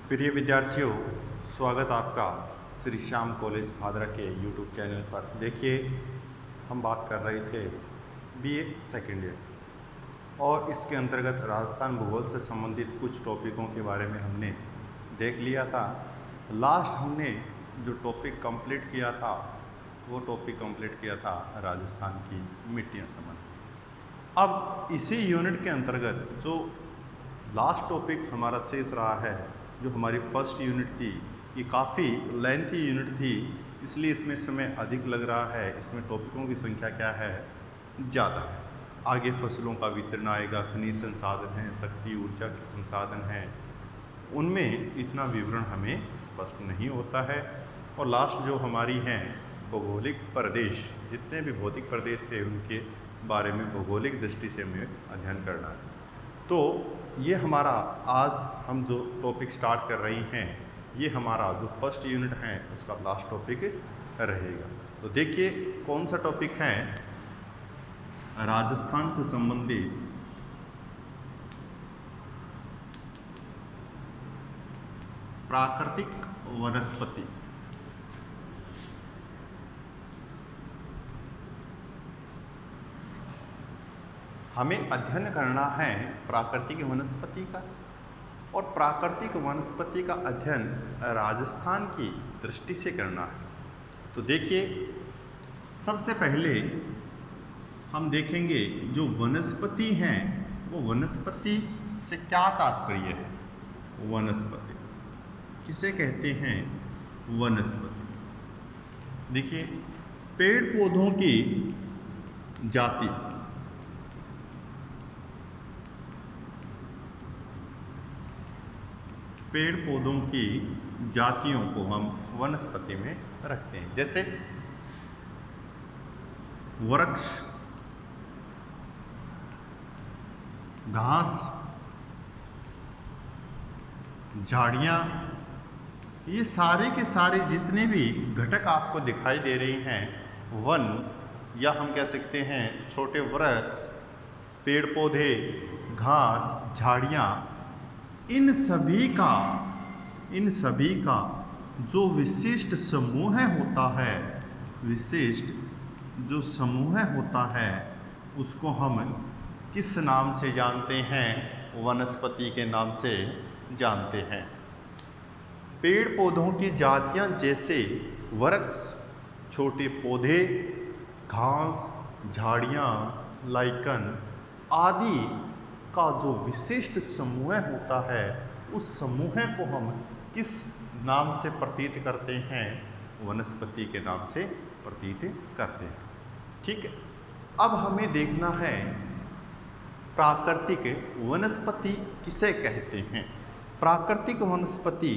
प्रिय विद्यार्थियों, स्वागत आपका श्री श्याम कॉलेज भादरा के यूट्यूब चैनल पर। देखिए, हम बात कर रहे थे बीए सेकेंड ईयर और इसके अंतर्गत राजस्थान भूगोल से संबंधित कुछ टॉपिकों के बारे में हमने देख लिया था। लास्ट हमने जो टॉपिक कंप्लीट किया था वो टॉपिक कंप्लीट किया था राजस्थान की मिट्टियाँ संबंधी। अब इसी यूनिट के अंतर्गत जो लास्ट टॉपिक हमारा शेष रहा है, जो हमारी फर्स्ट यूनिट थी, ये काफ़ी लेंथी यूनिट थी, इसलिए इसमें समय अधिक लग रहा है। इसमें टॉपिकों की संख्या क्या है, ज़्यादा है। आगे फसलों का वितरण आएगा, खनिज संसाधन हैं, शक्ति ऊर्जा के संसाधन हैं, उनमें इतना विवरण हमें स्पष्ट नहीं होता है। और लास्ट जो हमारी हैं भौगोलिक प्रदेश, जितने भी भौतिक प्रदेश थे उनके बारे में भौगोलिक दृष्टि से हमें अध्ययन करना है। तो ये हमारा आज हम जो टॉपिक स्टार्ट कर रही हैं, ये हमारा जो फर्स्ट यूनिट है उसका लास्ट टॉपिक रहेगा। तो देखिए कौन सा टॉपिक है, राजस्थान से संबंधित प्राकृतिक वनस्पति। हमें अध्ययन करना है प्राकृतिक वनस्पति का, और प्राकृतिक वनस्पति का अध्ययन राजस्थान की दृष्टि से करना है। तो देखिए, सबसे पहले हम देखेंगे जो वनस्पति हैं वो वनस्पति से क्या तात्पर्य है। वनस्पति किसे कहते हैं? वनस्पति। देखिए, पेड़ पौधों की जाति, पेड़ पौधों की जातियों को हम वनस्पति में रखते हैं। जैसे वृक्ष, घास, झाड़ियाँ, ये सारे के सारे जितने भी घटक आपको दिखाई दे रहे हैं वन, या हम कह सकते हैं छोटे वृक्ष, पेड़ पौधे, घास, झाड़ियाँ, इन सभी का जो विशिष्ट समूह होता है, विशिष्ट जो समूह होता है उसको हम किस नाम से जानते हैं? वनस्पति के नाम से जानते हैं। पेड़ पौधों की जातियां जैसे वृक्ष, छोटे पौधे, घास, झाड़ियाँ, लाइकन आदि का जो विशिष्ट समूह होता है, उस समूह को हम किस नाम से प्रतीत करते हैं? वनस्पति के नाम से प्रतीत करते हैं। ठीक है, अब हमें देखना है प्राकृतिक वनस्पति किसे कहते हैं। प्राकृतिक वनस्पति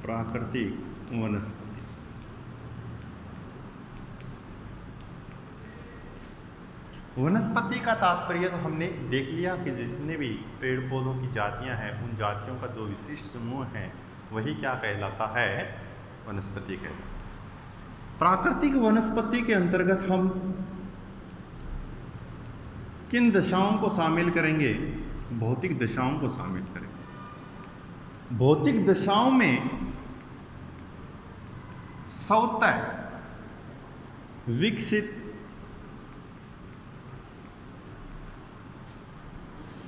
प्राकृतिक वनस्पति वनस्पति का तात्पर्य तो हमने देख लिया कि जितने भी पेड़ पौधों की जातियां हैं, उन जातियों का जो विशिष्ट समूह है वही क्या कहलाता है? वनस्पति कहलाता है। प्राकृतिक वनस्पति के अंतर्गत हम किन दशाओं को शामिल करेंगे? भौतिक दशाओं को शामिल करेंगे। भौतिक दशाओं में स्वतः विकसित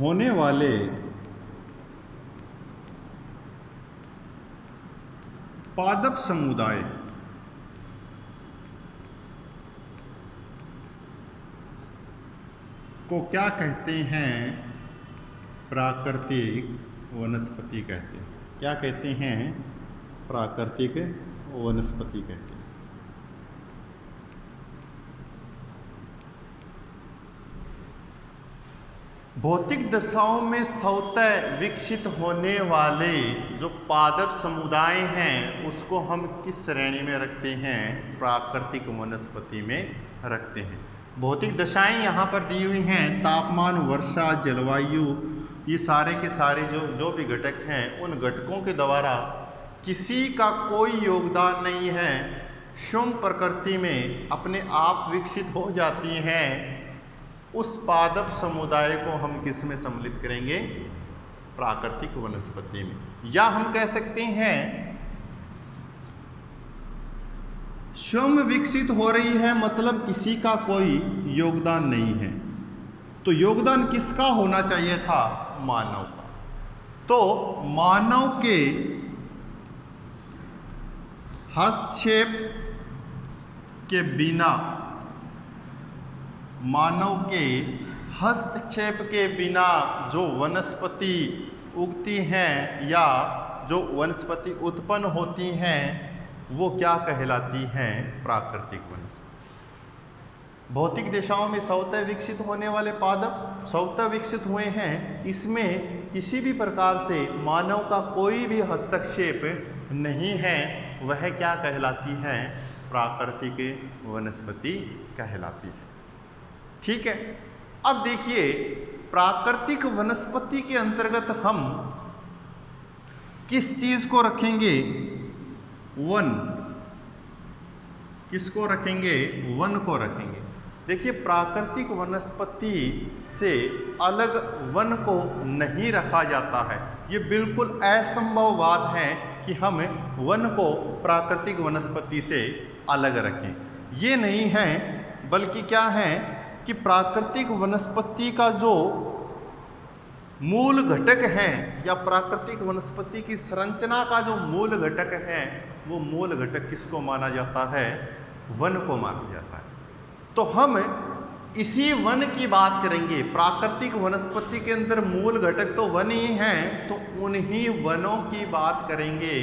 होने वाले पादप समुदाय को क्या कहते हैं? प्राकृतिक वनस्पति कहते हैं। क्या कहते हैं? प्राकृतिक वनस्पति कहते हैं। भौतिक दशाओं में स्वतः विकसित होने वाले जो पादप समुदाय हैं उसको हम किस श्रेणी में रखते हैं? प्राकृतिक वनस्पति में रखते हैं। भौतिक दशाएं यहाँ पर दी हुई हैं: तापमान, वर्षा, जलवायु, ये सारे के सारे जो भी घटक हैं, उन घटकों के द्वारा किसी का कोई योगदान नहीं है, स्वयं प्रकृति में अपने आप विकसित हो जाती हैं, उस पादप समुदाय को हम किस में सम्मिलित करेंगे? प्राकृतिक वनस्पति में। या हम कह सकते हैं स्वयं विकसित हो रही है, मतलब किसी का कोई योगदान नहीं है। तो योगदान किसका होना चाहिए था? मानव का। तो मानव के हस्तक्षेप के बिना, मानव के हस्तक्षेप के बिना जो वनस्पति उगती हैं या जो वनस्पति उत्पन्न होती हैं, वो क्या कहलाती हैं? प्राकृतिक वनस्पति। भौतिक दिशाओं में स्वतः विकसित होने वाले पादप स्वतः विकसित हुए हैं, इसमें किसी भी प्रकार से मानव का कोई भी हस्तक्षेप नहीं है, वह क्या कहलाती है? प्राकृतिक वनस्पति कहलाती है। ठीक है। अब देखिए, प्राकृतिक वनस्पति के अंतर्गत हम किस चीज को रखेंगे? वन। किसको रखेंगे? वन को रखेंगे। देखिए, प्राकृतिक वनस्पति से अलग वन को नहीं रखा जाता है। ये बिल्कुल असंभव बात है कि हम वन को प्राकृतिक वनस्पति से अलग रखें। ये नहीं है, बल्कि क्या है कि प्राकृतिक वनस्पति का जो मूल घटक है या प्राकृतिक वनस्पति की संरचना का जो मूल घटक है, वो मूल घटक किसको माना जाता है? वन को माना जाता है। तो हम इसी वन की बात करेंगे। प्राकृतिक वनस्पति के अंदर मूल घटक तो वन ही हैं, तो उन्हीं वनों की बात करेंगे।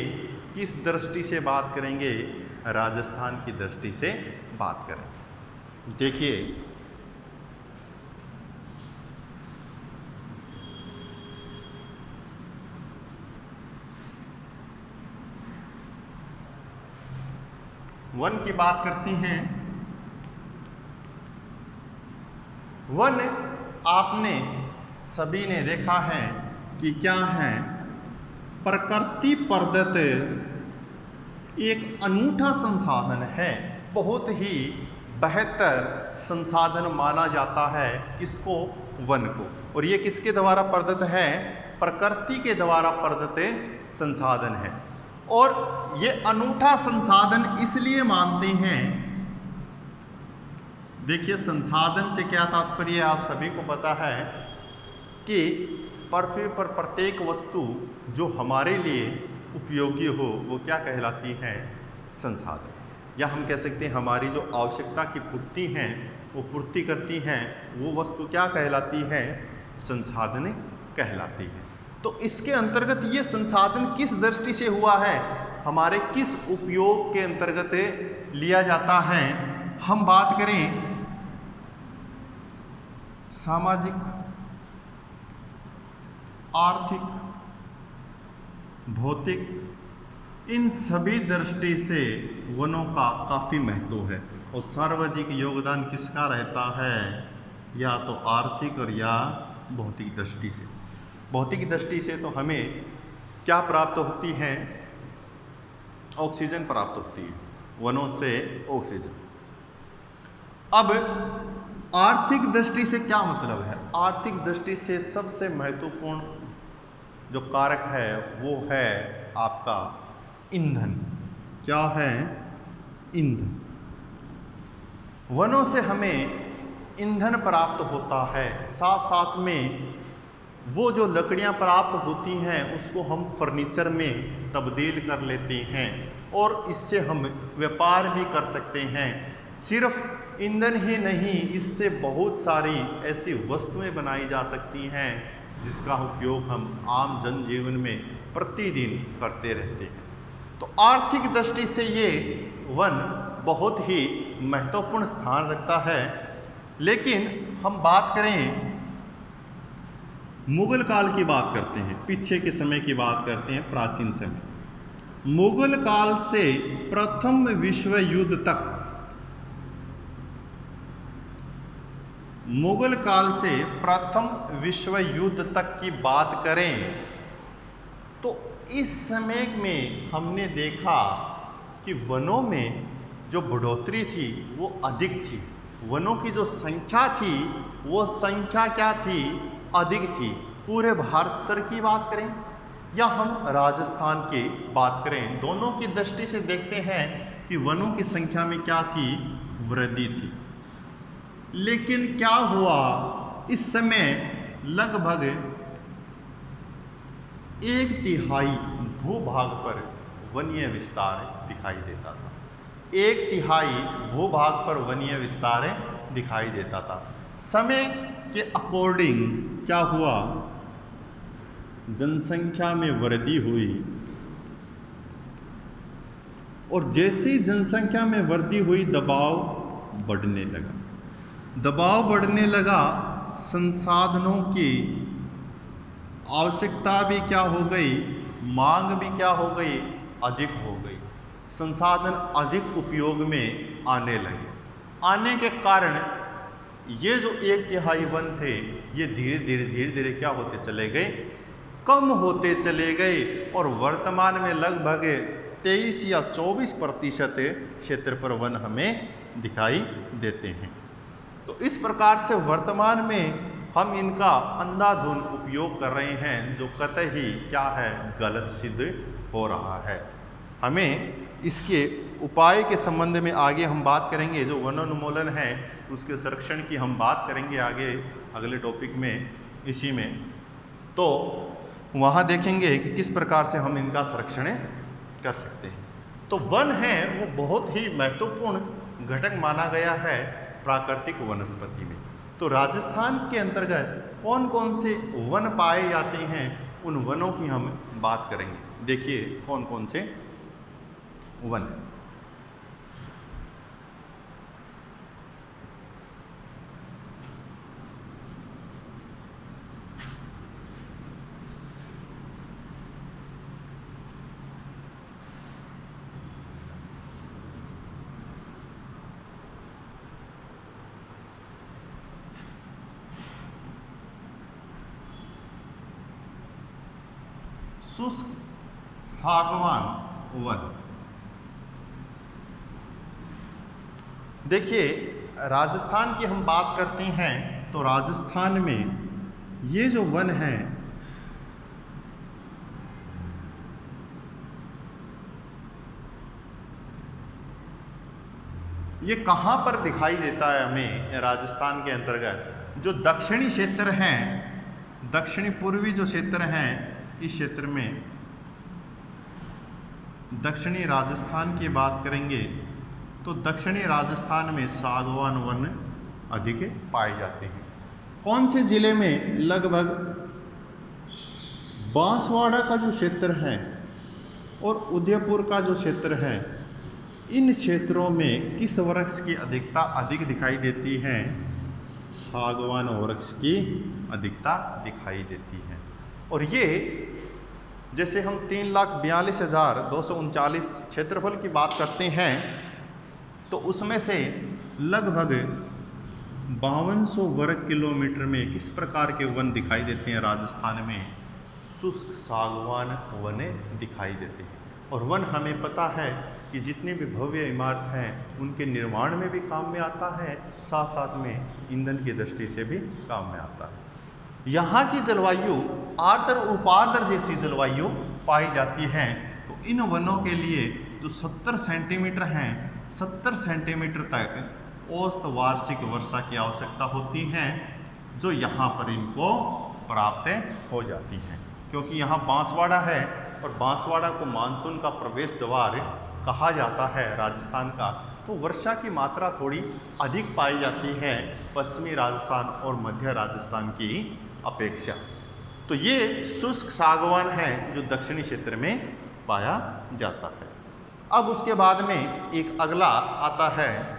किस दृष्टि से बात करेंगे? राजस्थान की दृष्टि से बात करेंगे। देखिए, वन की बात करती हैं। वन आपने सभी ने देखा है कि क्या है? प्रकृति प्रदत्त एक अनूठा संसाधन है, बहुत ही बेहतर संसाधन माना जाता है। किसको? वन को। और ये किसके द्वारा प्रदत्त है? प्रकृति के द्वारा प्रदत्त संसाधन है। और ये अनूठा संसाधन इसलिए मानते हैं, देखिए संसाधन से क्या तात्पर्य है आप सभी को पता है कि पृथ्वी पर प्रत्येक वस्तु जो हमारे लिए उपयोगी हो वो क्या कहलाती है? संसाधन। या हम कह सकते हैं हमारी जो आवश्यकता की पूर्ति हैं वो पूर्ति करती हैं, वो वस्तु क्या कहलाती है? संसाधन कहलाती है। तो इसके अंतर्गत ये संसाधन किस दृष्टि से हुआ है? हमारे किस उपयोग के अंतर्गत लिया जाता है? हम बात करें सामाजिक, आर्थिक, भौतिक, इन सभी दृष्टि से वनों का काफ़ी महत्व है। और सार्वजनिक योगदान किसका रहता है? या तो आर्थिक और या भौतिक दृष्टि से। भौतिक दृष्टि से तो हमें क्या प्राप्त होती है? ऑक्सीजन प्राप्त होती है, वनों से ऑक्सीजन। अब आर्थिक दृष्टि से क्या मतलब है? आर्थिक दृष्टि से सबसे महत्वपूर्ण जो कारक है वो है आपका ईंधन। क्या है? ईंधन। वनों से हमें ईंधन प्राप्त होता है, साथ साथ में वो जो लकड़ियाँ प्राप्त होती हैं उसको हम फर्नीचर में तब्दील कर लेते हैं और इससे हम व्यापार भी कर सकते हैं। सिर्फ ईंधन ही नहीं, इससे बहुत सारी ऐसी वस्तुएं बनाई जा सकती हैं जिसका उपयोग हम आम जनजीवन में प्रतिदिन करते रहते हैं। तो आर्थिक दृष्टि से ये वन बहुत ही महत्वपूर्ण स्थान रखता है। लेकिन हम बात करें मुगल काल की बात करते हैं, पीछे के समय की बात करते हैं, प्राचीन समय। मुगल काल से प्रथम विश्व युद्ध तक मुगल काल से प्रथम विश्व युद्ध तक की बात करें तो इस समय में हमने देखा कि वनों में जो बढ़ोतरी थी वो अधिक थी। वनों की जो संख्या थी वो संख्या क्या थी, अधिक थी। पूरे भारत स्तर की बात करें या हम राजस्थान की बात करें, दोनों की दृष्टि से देखते हैं कि वनों की संख्या में क्या थी, वृद्धि थी। लेकिन क्या हुआ, इस समय लगभग 1/3 भूभाग पर वन्य विस्तार दिखाई देता था। 1/3 भूभाग पर वन्य विस्तार दिखाई देता था। समय के अकॉर्डिंग क्या हुआ, जनसंख्या में वृद्धि हुई और जैसी जनसंख्या में वृद्धि हुई दबाव बढ़ने लगा। दबाव बढ़ने लगा, संसाधनों की आवश्यकता भी क्या हो गई, मांग भी क्या हो गई, अधिक हो गई। संसाधन अधिक उपयोग में आने लगे। आने के कारण ये जो 1/3 वन थे ये धीरे धीरे क्या होते चले गए, कम होते चले गए और वर्तमान में लगभग 23 या 24% क्षेत्र पर वन हमें दिखाई देते हैं। तो इस प्रकार से वर्तमान में हम इनका अंधाधुंध उपयोग कर रहे हैं, जो कतई क्या है, गलत सिद्ध हो रहा है। हमें इसके उपाय के संबंध में आगे हम बात करेंगे। जो वनोन्मूलन है उसके संरक्षण की हम बात करेंगे आगे अगले टॉपिक में, इसी में। तो वहाँ देखेंगे कि किस प्रकार से हम इनका संरक्षण कर सकते हैं। तो वन है वो बहुत ही महत्वपूर्ण घटक माना गया है प्राकृतिक वनस्पति में। तो राजस्थान के अंतर्गत कौन कौन से वन पाए जाते हैं, उन वनों की हम बात करेंगे। देखिए कौन कौन से वन। शुष्क सागवान वन। देखिए राजस्थान की हम बात करते हैं तो राजस्थान में ये जो वन है ये कहाँ पर दिखाई देता है हमें राजस्थान के अंतर्गत। जो दक्षिणी क्षेत्र हैं, दक्षिणी पूर्वी जो क्षेत्र हैं, इस क्षेत्र में दक्षिणी राजस्थान की बात करेंगे तो दक्षिणी राजस्थान में सागवान वन अधिक पाए जाते हैं। कौन से जिले में, लगभग बांसवाड़ा का जो क्षेत्र है और उदयपुर का जो क्षेत्र है, इन क्षेत्रों में किस वृक्ष की अधिकता अधिक दिखाई देती है, सागवान वृक्ष की अधिकता दिखाई देती है। और ये जैसे हम 3,42,239 क्षेत्रफल की बात करते हैं तो उसमें से लगभग 5200 वर्ग किलोमीटर में किस प्रकार के वन दिखाई देते हैं राजस्थान में, शुष्क सागवान वन दिखाई देते हैं। और वन हमें पता है कि जितने भी भव्य इमारत हैं उनके निर्माण में भी काम में आता है, साथ साथ में ईंधन की दृष्टि से भी काम में आता है। यहाँ की जलवायु आर्द्र उपार्द्र जैसी जलवायु पाई जाती है। तो इन वनों के लिए जो 70 सेंटीमीटर हैं, 70 सेंटीमीटर तक औसत वार्षिक वर्षा की आवश्यकता होती है, जो यहाँ पर इनको प्राप्त हो जाती है। क्योंकि यहाँ बांसवाड़ा है और बांसवाड़ा को मानसून का प्रवेश द्वार कहा जाता है राजस्थान का, तो वर्षा की मात्रा थोड़ी अधिक पाई जाती है पश्चिमी राजस्थान और मध्य राजस्थान की अपेक्षा। तो ये शुष्क सागवान है जो दक्षिणी क्षेत्र में पाया जाता है। अब उसके बाद में एक अगला आता है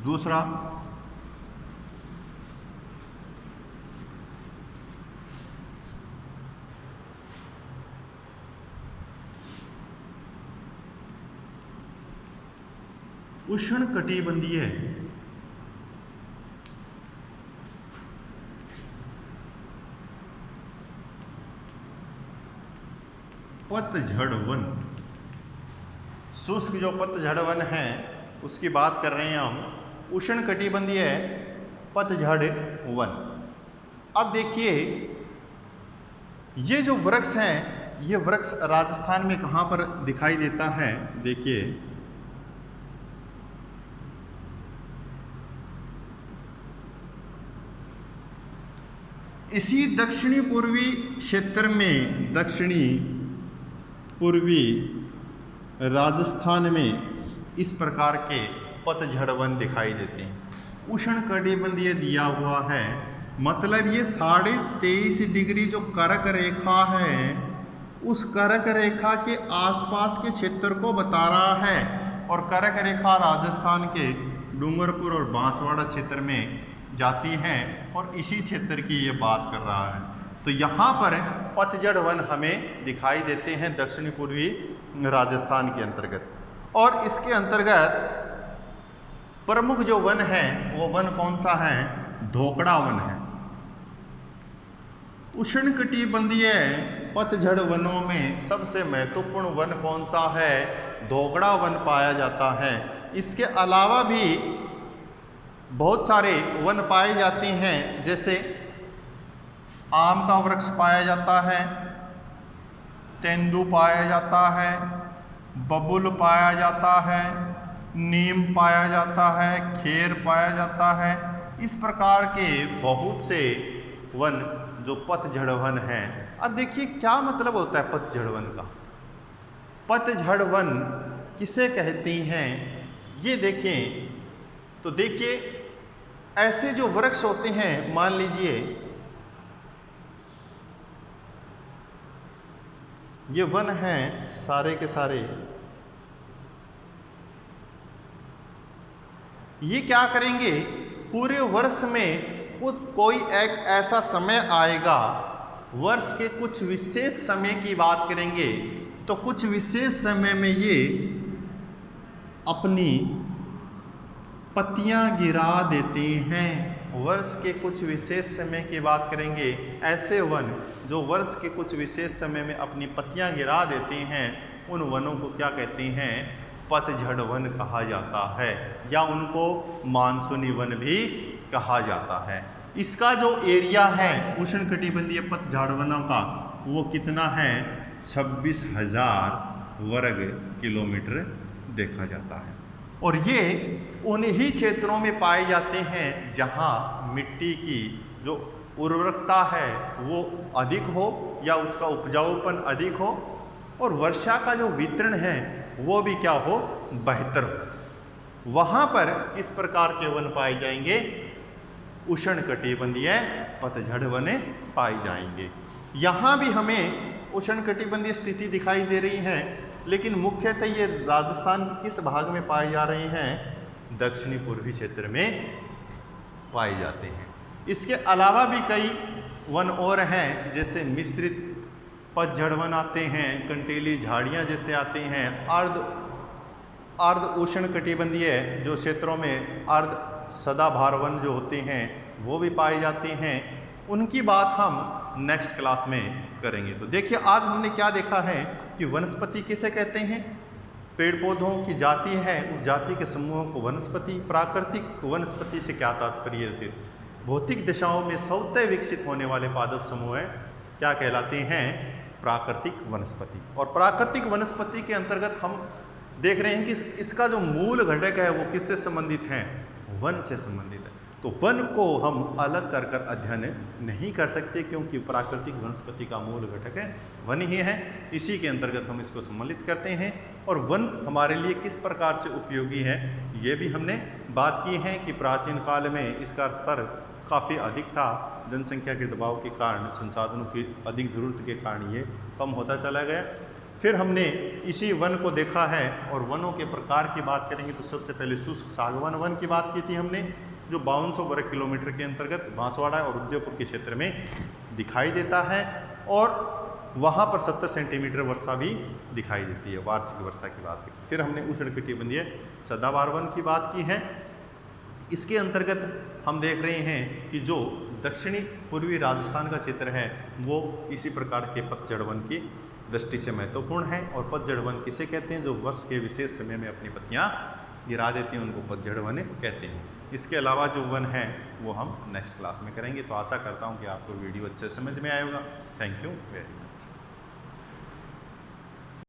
दूसरा, उष्णकटिबंधीय पतझड़ वन। शुष्क जो पतझड़ वन है उसकी बात कर रहे हैं हम, उष्णकटिबंधीय पतझड़ वन। अब देखिए ये जो वृक्ष हैं, ये वृक्ष राजस्थान में कहाँ पर दिखाई देता है? देखिए इसी दक्षिणी पूर्वी क्षेत्र में, दक्षिणी पूर्वी राजस्थान में इस प्रकार के पतझड़ वन दिखाई देते हैं। उष्णकटिबंधीय दिया हुआ है, मतलब ये 23.5 डिग्री जो कर्क रेखा है उस कर्क रेखा के आसपास के क्षेत्र को बता रहा है। और कर्क रेखा राजस्थान के डूंगरपुर और बांसवाड़ा क्षेत्र में जाती है और इसी क्षेत्र की ये बात कर रहा है। तो यहाँ पर पतझड़ वन हमें दिखाई देते हैं दक्षिणी पूर्वी राजस्थान के अंतर्गत। और इसके अंतर्गत प्रमुख जो वन है वो वन कौन सा है? धोकड़ा वन है। उष्णकटिबंधीय पतझड़ वनों में सबसे महत्वपूर्ण वन कौन सा है? धोकड़ा वन पाया जाता है। इसके अलावा भी बहुत सारे वन पाए जाते हैं, जैसे आम का वृक्ष पाया जाता है, तेंदू पाया जाता है, बबुल पाया जाता है, नीम पाया जाता है, खेर पाया जाता है। इस प्रकार के बहुत से वन जो पतझड़ वन हैं। अब देखिए क्या मतलब होता है पतझड़ वन का? पतझड़ वन किसे कहते हैं ये देखें। तो देखिए ऐसे जो वृक्ष होते हैं, मान लीजिए ये वन हैं सारे के सारे, ये क्या करेंगे? पूरे वर्ष में कोई एक ऐसा समय आएगा, वर्ष के कुछ विशेष समय की बात करेंगे, तो कुछ विशेष समय में ये अपनी पत्तियां गिरा देते हैं। वर्ष के कुछ विशेष समय की बात करेंगे, ऐसे वन जो वर्ष के कुछ विशेष समय में अपनी पत्तियां गिरा देते हैं, उन वनों को क्या कहते हैं? पतझड़ वन कहा जाता है, या उनको मानसूनी वन भी कहा जाता है। इसका जो एरिया है उष्णकटिबंधीय पतझड़ वनों का, वो कितना है? 26,000 वर्ग किलोमीटर देखा जाता है। और ये उन्हीं क्षेत्रों में पाए जाते हैं जहाँ मिट्टी की जो उर्वरकता है वो अधिक हो या उसका उपजाऊपन अधिक हो, और वर्षा का जो वितरण है वो भी क्या हो? बेहतर हो। वहाँ पर किस प्रकार के वन पाए जाएंगे? उष्णकटिबंधीय पतझड़ वन पाए जाएंगे। यहाँ भी हमें उष्णकटिबंधीय स्थिति दिखाई दे रही है, लेकिन मुख्यतः ये राजस्थान के किस भाग में पाए जा रहे हैं? दक्षिणी पूर्वी क्षेत्र में पाए जाते हैं। इसके अलावा भी कई वन और हैं, जैसे मिश्रित पतझड़ वन आते हैं, कंटीली झाड़ियाँ जैसे आते हैं, अर्ध उष्णकटिबंधीय जो क्षेत्रों में अर्ध सदाबहार वन जो होते हैं वो भी पाए जाते हैं। उनकी बात हम नेक्स्ट क्लास में करेंगे। तो देखिए आज हमने क्या देखा है कि वनस्पति किसे कहते हैं? पेड़ पौधों की जाति है, उस जाति के समूहों को वनस्पति। प्राकृतिक वनस्पति से क्या तात्पर्य है? भौतिक दिशाओं में स्वतः विकसित होने वाले पादप समूह है, क्या कहलाते हैं? प्राकृतिक वनस्पति। और प्राकृतिक वनस्पति के अंतर्गत हम देख रहे हैं कि इसका जो मूल घटक है वो किससे संबंधित है? वन से संबंधित है। तो वन को हम अलग कर कर अध्ययन नहीं कर सकते, क्योंकि प्राकृतिक वनस्पति का मूल घटक है वन ही है। इसी के अंतर्गत हम इसको सम्मिलित करते हैं। और वन हमारे लिए किस प्रकार से उपयोगी है ये भी हमने बात की है कि प्राचीन काल में इसका स्तर काफ़ी अधिक था, जनसंख्या के दबाव के कारण, संसाधनों की अधिक ज़रूरत के कारण ये कम होता चला गया। फिर हमने इसी वन को देखा है। और वनों के प्रकार की बात करेंगे तो सबसे पहले शुष्क सागवान वन की बात की थी हमने, जो 5200 वर्ग किलोमीटर के अंतर्गत बांसवाड़ा और उदयपुर के क्षेत्र में दिखाई देता है। और वहाँ पर 70 सेंटीमीटर वर्षा भी दिखाई देती है, वार्षिक वर्षा की बात की। फिर हमने उष्णकटिबंधीय सदाबहार वन की बात की है। इसके अंतर्गत हम देख रहे हैं कि जो दक्षिणी पूर्वी राजस्थान का क्षेत्र है वो इसी प्रकार के पतझड़ वन की दृष्टि से महत्वपूर्ण है। और पतझड़ वन किसे कहते हैं? जो वर्ष के विशेष समय में अपनी पत्तियां गिरा देते हैं उनको पतझड़ वन कहते हैं। इसके अलावा जो वन है वो हम नेक्स्ट क्लास में करेंगे। तो आशा करता हूँ कि आपको वीडियो अच्छे समझ में आएगा। Thank you very much.